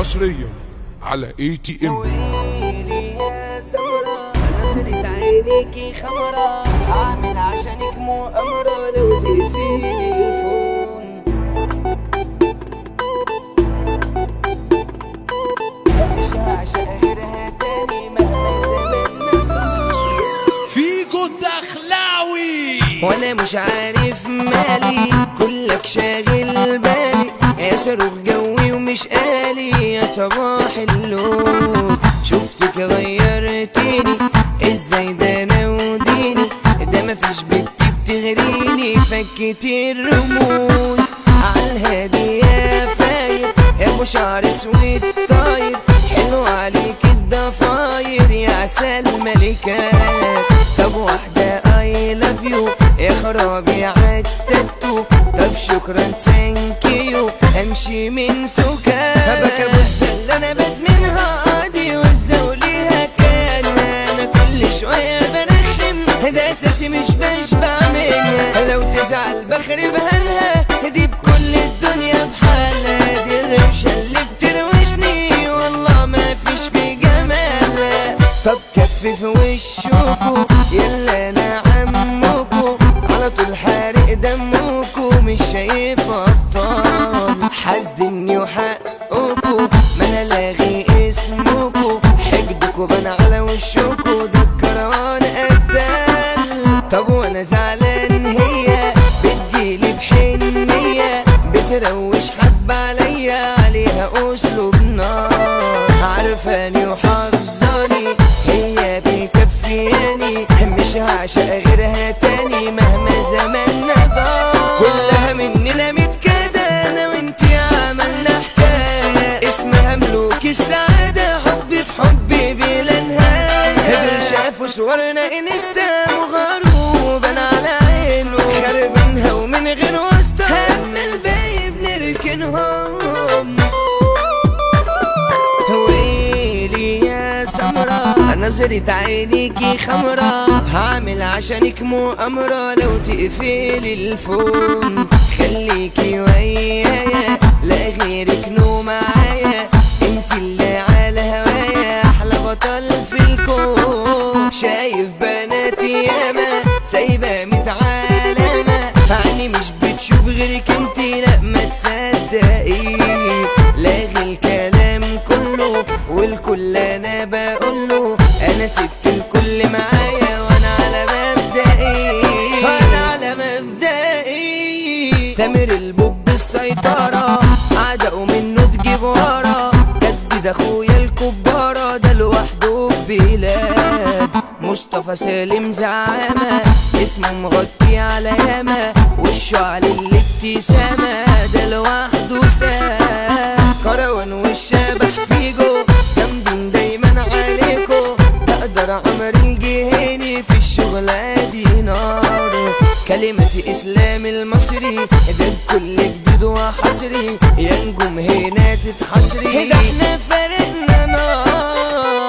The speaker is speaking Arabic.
حصريا على ATM. ويلي يا سمرة نظرة عينيكي خمرة، هعمل عشانك مؤامرة لو تقفلي الفون. مش هعشق غيرها تاني مهما زماننا. فيجو الدخلاوي وانا مش عارف مالي، كلك شاغل بالي، يا صاروخ جوي ومش قالي يا صباح اللوز. شفتك غيرتيني ازاي ده انا وديني، ده مفيش بنت بتغريني، فكتي الرموز عالهادي يا فاير، يا ابو شعر اسود طاير، حلو عليك الضفاير يا عسل ملكات. طب واحدة I love you يا خرابي عالتاتو، طب شكرا ثانكيو امشي من سكات. هبك ابص اللي انا بدمنها عادي والزوليها كان، انا كل شوية برخم ده اساسي مش بشبع منها، لو تزعل بخربها لها دي بكل الدنيا بحالها، دي الروشة اللي بتروشني والله ما فيش في جمالها. طب كفف وشكو يلا انا عمكو، على طول حارق دمكو مش شايف ابطال، حاسدني وحقكو ما انا لاغي اسمكو، حقدكو بان على وشكو ده الكروان قتال. طب وانا زعلان هي بتجيلي بحنية، بتروش حب عليا عليها اسلوب نار، عارفاني وحافظاني هي بيكفياني، مش هعشق غيرها تاني مهما زماننا ضاع. كلها مننا متكادة انا وانتي عملنا حكاية اسمها ملوك السعادة، حبي في حبي بلا نهاية. دول شافوا صورنا انستا مغروب انا على عينه، خربانها ومن غير واسطة هم الباقي بنركنهم. ويلي يا سمرة نظرة عينيكي خمرة، هعمل عشانك مؤامرة لو تقفلي الفون. خليكي ويايا لا غيرك نو معايا، انت اللي على هوايا احلى بطل في الكون. شايف بناتي ياما سايبة متعالمة، عني مش بتشوف غيرك انت لا ما تصدقي، لاغي الكلام كله والكل انا بقوله، انا ست الكل معايا وانا على مبدئي، وانا على مبدئي. تامر البوب السيطرة عدقوا منه تجيب ورا، جدد اخويا الكبارة ده لوحده في بلاد. مصطفى سالم زعامة اسمه مغطي على ياما، وشه على الابتسامة ده لوحده ساب. كروان والشبح فيجو جامدين دايما عليكو، بقدر عمر الجهيني في الشغلة دي نار. كلمة اسلام المصري ده بكل جديد وحصري، يا نجوم هنا تتحصري، ده احنا فرقنا نار.